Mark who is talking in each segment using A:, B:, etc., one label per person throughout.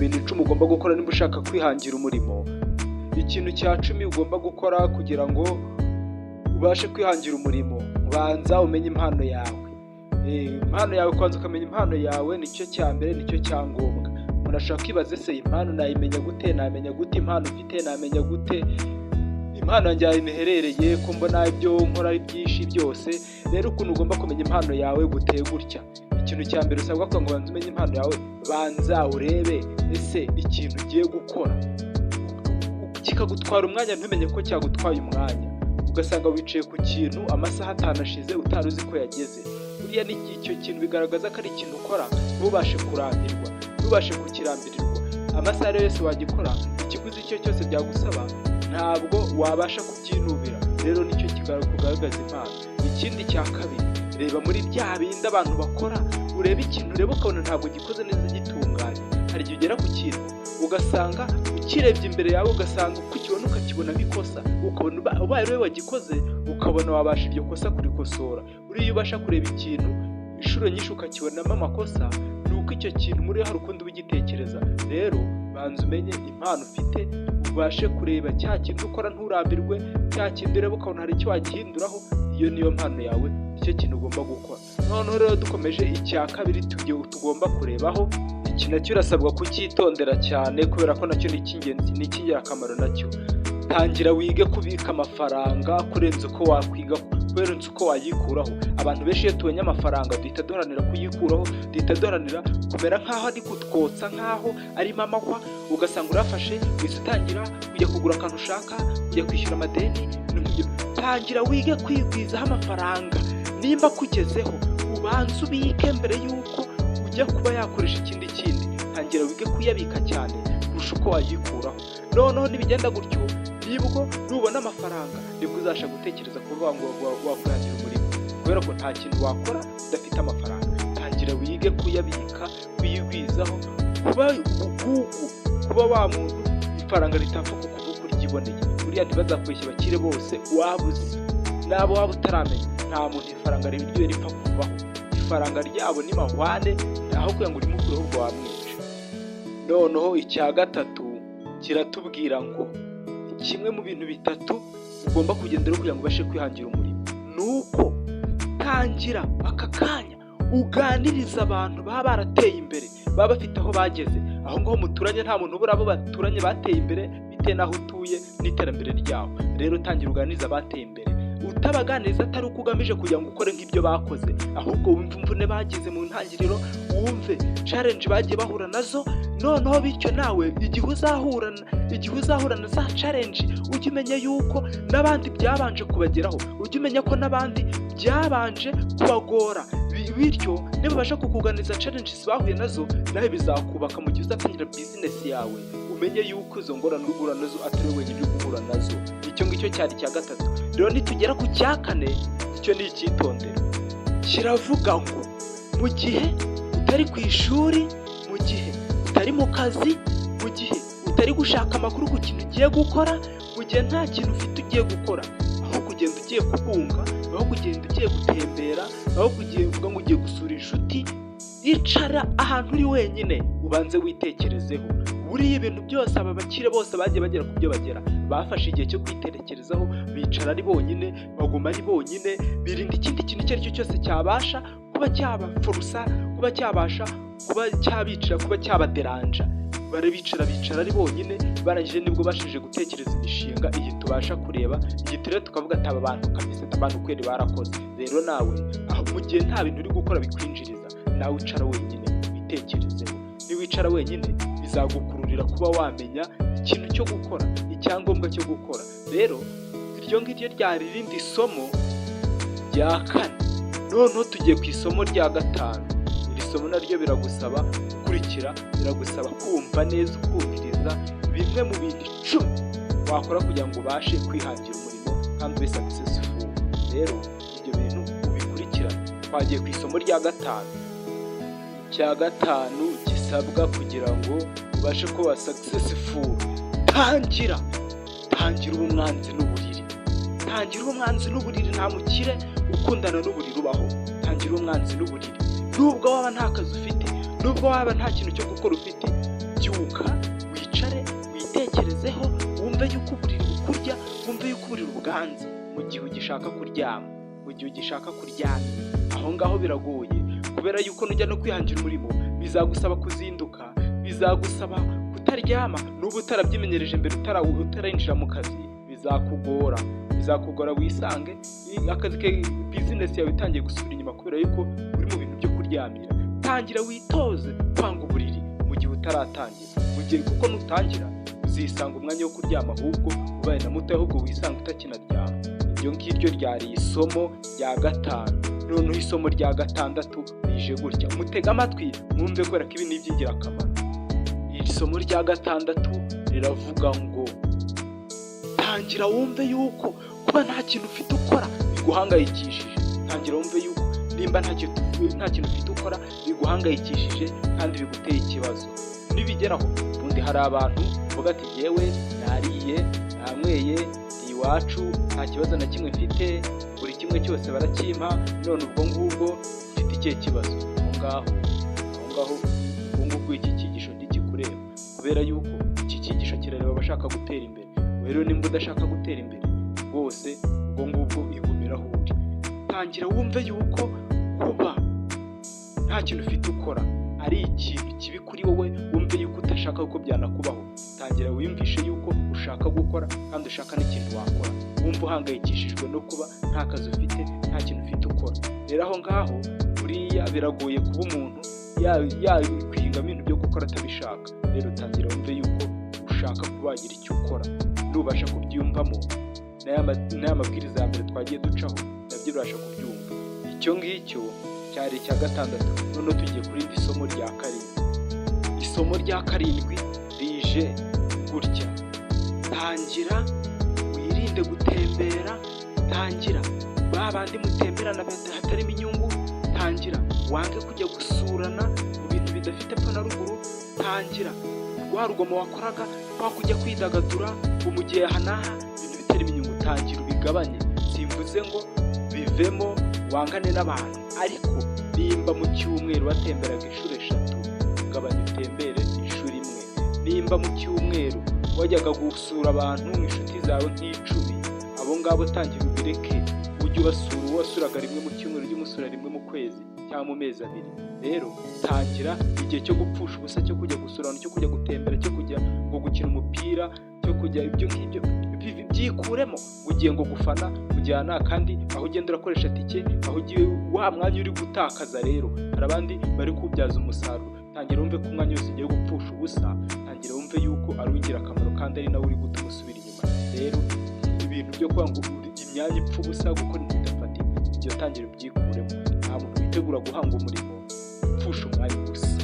A: bintu 10 ugomba gukora niba ushaka kwihangira umurimo. Ikintu cya 10 ugomba gukora kugira ngo ubashe kwihangira umurimo, banza umenye impano yawe. Impano yawe kwanza ukamenya impano yawe, nicyo cya mbere, nicyo cyangombwa. Umuntu ashaka kwibaza se impano nayimenya gute, namenya gute impano mfite, namenya gute impano yanjye imeherereye, ko mbona ibyo nkora ari byinshi byose. Rero ukuntu ugomba kumenya impano yawe guteye gutya. Ikintu cya mbere usabwa ko ngo banza umenye impano yawe, banza urebe ese ikintu ugiye gukora kikagutwara umwanya ntumenye ko cyagutwaye umwanya, ugasanga wicaye ku kintu amasaha 5 ashize utari uzi ko yageze. Buriya ni icyo kintu bigaragaza ko ari ikintu ukora ntubashe kurambirwa, ntubashe kukirambirirwa. Amasaha yose wagikora, ikiguzi icyo cyose byagusaba ntabwo wabasha kubyinubira. Rero nicyo kigaragaza impano. Ikindi cya kabiri, reba muri bya bindi abantu bakora, urebe ikintu ureba ukabona ntabwo gikoze neza gitunganye. Hari igihe ugera ku kintu ugasanga ukirebye imbere yawe, ugasanga uko ukibona ukakibonamo ikosa, ukabona ubaye wowe wagikoze, ukabona wabasha iryo kosa kurikosora. Uriya ubasha kureba ikintu inshuro nyinshi ukakibonamo amakosa, ni uko icyo kintu muri hari ukundi ubigitekereza. Rero banza umenye impano ufite, ubashe kureba cya kintu ukora nturambirwe, cya kintu ureba ukabona hari icyo wagihinduraho. Iyo niyo mpano yawe, icyo kintu ugomba gukora. Noneho rero dukomeje icya kabiri tugomba kurebaho, iki nacyo urasabwa kucyitondera cyane kubera ko nacyo ni icy'ingenzi, ni icy'ingirakamaro nacyo. Tangira wige kubika amafaranga kurenza uko wakwiga, kurenza uko wayikuraho. Abantu benshi iyo tubonye amafaranga duhita duharanira kuyikuraho, duhita duharanira kumera nk'aho ari kutwotsa, nk'aho arimo amahwa. Ugasanga urafashe wese utangira kujya kugura akantu ushaka, kujya kwishyura amadeni. Tangira wige kwigwizaho amafaranga. Nimba kugezeho ubanza ubike mbere y'uko ujya kuba yakoresha ikindi kintu. Tangira wige kuyabika cyane kurusha uko wayikuraho. Noneho nibigenda gutyo, nibwo nubona amafaranga nibwo uzasha gutekereza kuvuga ngo wakwihangira umurimo, kubera ko nta kintu wakora udafite amafaranga. Tangira wige kuyabika, kuyigwizaho, kuba ubugugu, kuba wa muntu ifaranga ritapfa kukuva uko ryiboneye. Buriya ntibazakwishyura bakire bose wabuze, nabo waba utaramenya. Nta muntu ifaranga ribiryo ripfa kuvaho. Ifaranga ryabo ni mahwane, aho kugira ngo urimukureho ubwo wamwica. Noneho icya gatatu kiratubwira ngo kimwe mu bintu bitatu ugomba kugendera kugira ngo ubashe kwihangira umurimo, nuko tangira aka kanya uganiriza abantu baba barateye imbere, baba bafite aho bageze. Aho ngaho muturanye nta muntu ubura abo baturanye bateye imbere bitewe n'aho utuye n'iterambere ryawo. Rero tangira uganiriza abateye imbere, utabaganiriza atari uko ugamije kugira ngo ukore nk'ibyo bakoze, ahubwo wumve imvune bagize mu ntangiriro, wumve challenge bagiye bahura nazo. Noneho bityo nawe igihe uzahura na za challenge ujye umenya yuko n'abandi byabanje kubageraho, ujye umenya ko n'abandi byabanje kubagora. Bityo niba ubasha kukuganiza challenges bahuye nazo, nawe bizakubaka mu gihe uzatangira business yawe. Umenye yuko izo ngorane uhura nazo atari wowe wenyine uhura nazo. Icyo ngicyo cyari cya gatatu. Rero nitugera ku cya kane, icyo ni icyitondero. Kiravuga ngo mu gihe utari ku ishuri, mu gihe utari mu kazi, mu gihe utari gushaka amakuru ku kintu ugiye gukora, mu gihe nta kintu ufite ugiye gukora, aho kugenda ugiye kubunga, aho kugenda ugiye gutembera, aho kuvuga ngo ugiye gusura inshuti, icara ahantu uri wenyine ubanze witekerezeho. Buriya ibintu byose aba bakire bose bagiye bagera ku byo bagera, bafashe igihe cyo kwitekerezaho, bicara ari bonyine, baguma ari bonyine, birinda ikindi kintu icyo ari cyo cyose cyabasha kuba cyabafurusa, kuba cyabasha kuba cyabicira, kuba cyabaderanja. Barabicara ari bonyine, barangije nibwo bashije gutekereza imishinga iyi tubasha kureba. Iyi rero tukavuga ati aba bantu kabisa, abantu kweri barakoze. Rero nawe aho mu gihe nta bintu uri gukora bikwinjiriza, nawe wicara wenyine witekerezeho. Niwicara wenyine bizagukururira kuba wamenya ikintu cyo gukora, icyangombwa cyo gukora. Rero iryo ngiryo ryari irindi somo rya kane. Noneho tugiye ku isomo rya gatanu. Iri somo naryo biragusaba gukurikira, biragusaba kumva neza, ukumviriza bimwe mu bintu 10 wakora kugira ngo ubashe kwihangira umurimo kandi ube successful. Rero ibyo bintu ubikurikirana. Twagiye ku isomo rya gatanu. Icya gatanu gisabwa kugira ngo ubashe kuba successful. Tangira umwanzi n'uburiri. Tangira umwanzi n'uburiri. Nta mukire ukundana n'uburiri ubaho. Tangira umwanzi n'uburiri. Nubwo waba nta kazi ufite, nubwo waba nta kintu cyo gukora ufite, byuka bitekerezeho, wumve yuko uburiri bukurya, wumve yuko uburiri buganza mu gihe ugishaka kuryama, mu gihe ugishaka kuryama. Aho ngaho biragoye, kubera yuko nujya no kwihangira umurimo bizagusaba kuzinduka, bizagusaba kutaryama. N'ubu utarabyimenyereje mbere, utarinjira mu kazi, bizakugora wisange akazi ke, bizinesi yawe itangiye gusubira inyuma kubera yuko uri mu bintu byo kuryamira. Tangira witoze kwanga uburiri mu gihe utaratangira, mu gihe kuko nutangira uzisanga umwanya wo kuryama ahubwo ubaye na muto, ahubwo wisanga utakinaryama. Iryo ngiryo ryari isomo rya 5. Noneho isomo rya 6 rije gutya, mutega amatwi mwumve kubera ko ibi ni iby'ingirakamaro. Iri somo rya 6 riravuga ngo tangira wumve yuko kuba nta kintu ufite ukora biguhangayikishije. Tangira wumve yuko nimba nta kintu ufite ukora biguhangayikishije kandi biguteye ikibazo. Nibigeraho ubundi hari abantu bavuga ati yewe nariye nanyweye iwacu nta kibazo na kimwe mfite, buri kimwe cyose barakimpa, none ubwo ngubwo mfite ikihe kibazo? Aho ngaho ubwo iki cyigisho ntikikureba, kubera yuko iki cyigisho kirareba abashaka gutera imbere. Rero nimba udashaka gutera imbere rwose, ubwo ngubwo igumira aho uri. Tangira wumve yuko kuba nta kintu ufite ukora ari ikintu kibi kuri wowe, wumve yuko udashaka ko byanakubaho. Tangira wiyumvishe yuko ushaka gukora kandi ushaka n'ikintu wakora, wumva uhangayikishijwe no kuba nta kazi ufite, nta kintu ufite ukora. Rero aho ngaho buriya biragoye kuba umuntu yakwihingamo ibintu byo gukora atabishaka. Rero tangira wumve yuko ushaka kuba wagira icyo ukora, nubasha kubyiyumvamo n'aya mabwiriza ya mbere twagiye ducaho nabyo urabasha kubyumva. Icyo ngicyo cyari icya 6. Noneho tugiye kuri indi somo rya 7. Isomo rya 7 rije gutya, tangira wirinde gutembera, tangira ba bandi mutemberana hatarimo inyungu, tangira wange kujya gusurana mu bintu bidafite epfo na ruguru, tangira rwa rugomo wakoraga rwa kujya kwidagadura mu gihe hanaha ibintu bitarimo inyungu, tangira ubigabanye. Simvuze ngo bivemo wangane n'abantu, ariko nimba mu cyumweru watemberaga inshuro 3, ugabanya utembere inshuro 1. Nimba mu cyumweru wajyaga gusura abantu inshuti zawe nk'icumi, abo ngabo tangira ubireke, ujye ubasura. Uwasuraga rimwe mu cyumweru ujye umusura rimwe mu kwezi cyangwa mu mezi 2. Rero tangira igihe cyo gupfusha ubusa, cyo kujya gusurana, cyo kujya gutembera, cyo kujya ngo gukina umupira, cyo kujya ibyo ngibyo byikuremo. Ugiye ngo gufana kujyana, kandi aho ugenda urakoresha tike, aho ugiye wa mwanya uri gutakaza. Rero hari abandi bari kubyaza umusaruro. Tangira wumve ko umwanya wose ugiye gupfusha ubusa, tangira wumve yuko ari ingirakamaro kandi ari nawe uri gutuma usubira inyuma. Rero ibintu byo kuba ngo imyanya ipfa ubusa, gukora ibintu bidafatika, ibyo tangira ubyikuremo. Nta muntu witegura guhanga umurimo upfusha umwanya ubusa,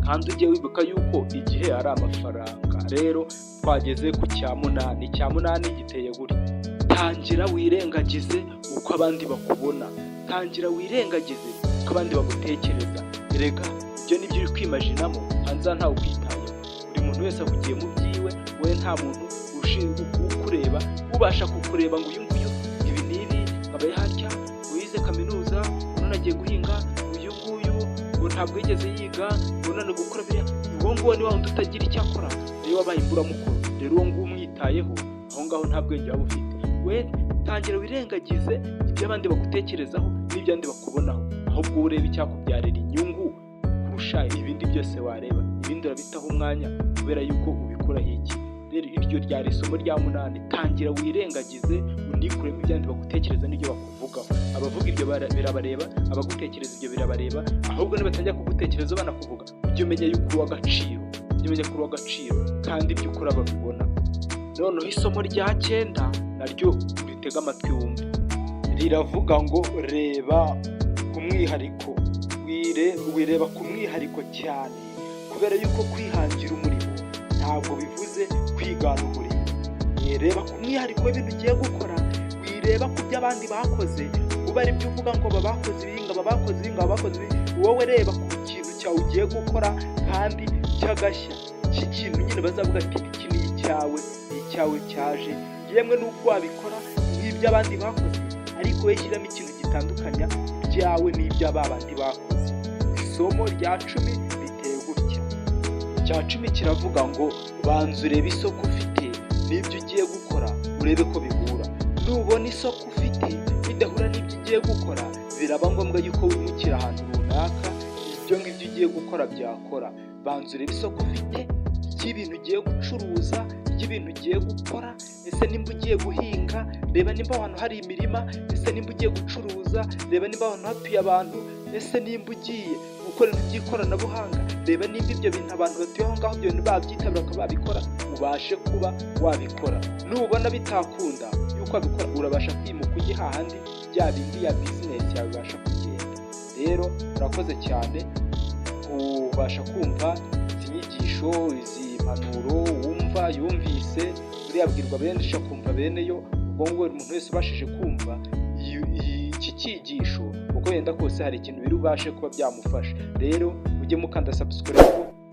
A: kandi ujye wibuka yuko igihe ari amafaranga. Rero twageze ku cya 8. Icya 8 giteye gutya, tangira wirengagize uko abandi bakubona, tangira wirengagize uko abandi bagutekereza. Erega ibyo nibyo uri kwimajinamo, hanze ntawe ukwitayeho. Buri muntu wese ahugiye mu byiwe, we nta muntu ushinzwe kukureba, ubasha kukureba ngo uyu nguyu ibi n'ibi abaye hatya, wize kaminuza, none agiye guhinga, uyu nguyu ngo ntabwo yigeze yiga, none gukora biriya. Uwo nguwo ni wa wundi utagira icyo akora, rero wabaye imburamukoro. Rero uwo nguwo umwitayeho, aho ngaho nta bwenge waba ufite. We tangira wirengagize ibyo abandi bagutekerezaho n'ibyo abandi bakubonaho, ahubwo urebe icyakubyarira inyungu kurusha ibindi byose wareba. Ibindi urabitaho umwanya kubera yuko ubikora iki. Rero iryo ryari isomo rya 8. Tangira wirengagize, unikuremo ibyo abandi bagutekereza n'ibyo bakuvugaho. Abavuga ibyo birabareba, abagutekereza ibyo birabareba, ahubwo nibatangira kugutekereza banakuvuga, ujye umenya yuko uri uw'agaciro, ujye umenya ko uri uw'agaciro kandi ibyo ukora babibona. Noneho isomo rya 9 naryo uritega amatwi wumve, riravuga ngo reba ku mwihariko, wireba ku mwihariko cyane, kubera yuko kwihangira umurimo ntabwo bivuze kwigana umurimo. Reba ku mwihariko w'ibintu ugiye gukora, wireba ku byo abandi bakoze, uba ari byo uvuga ngo babakoze ibinga, babakoze ibinga, babakoze ibi. Wowe reba ku kintu cyawe ugiye gukora kandi cyagashya, cy'ikintu nyine bazavuga ati iki ni icyawe cyaje. Yemwe n'uko wabikora nk'ibyo abandi bakoze, ariko we shyiramo ikintu gitandukanya ibyawe n'iby'abandi bakoze. Isomo rya 10 riteye gutya. Icya 10 kiravuga ngo banza urebe isoko ufite n'ibyo ugiye gukora urebe ko bihura. Nubona isoko ufite bidahura n'ibyo ugiye gukora, biraba ngombwa yuko wimukira ahantu runaka ibyo ngibyo ugiye gukora byakora. Banza urebe isoko ufite ry'ibintu ugiye gucuruza, ry'ibintu ugiye gukora. Ese nimba ugiye guhinga, reba nimba ahantu hari imirima. Ese nimba ugiye gucuruza, reba nimba ahantu hatuye abantu. Ese nimba ugiye gukora ibintu by'ikoranabuhanga, reba nimba ibyo bintu abantu batuye aho ngaho ibyo bintu babyitabira bakaba babikora, ubashe kuba wabikora. Nubona bitakunda yuko wabikora, urabasha kwimuka ujye hahandi bya bindi ya bizinesi yawe ibasha kugenda. Rero urakoze cyane ubasha kumva izi nyigisho, izi mpanuro wumva yumvise, buriya abwirwa bene sha kumva bene yo. Ubwo ngo umuntu wese ubashije kumva iki cyigisho uko yenda kose hari ikintu biri ubashe kuba byamufasha. Rero ujye mukanda subscribe,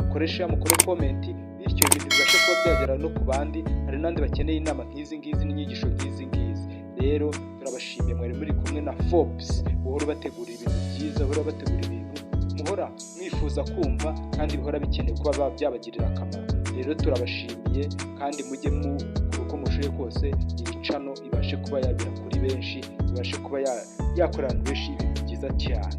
A: ukoresha mukore comment, bityo ibintu bibashe kuba byagera no ku bandi. Hari n'andi bakeneye inama nk'izi ngizi n'inyigisho nk'izi ngizi. Rero turabashimiye mwari muri kumwe na Forbes, uhora bategura ibintu byiza, uhora bategura ibintu muhora mwifuza kumva kandi bihora bikeneye kuba byabagirira akamaro. Rero turabashimiye kandi mujye uko mushoboye kose iyi channel ibashe kuba yagera kuri benshi, ibashe kuba yakorana benshi ibintu byiza cyane.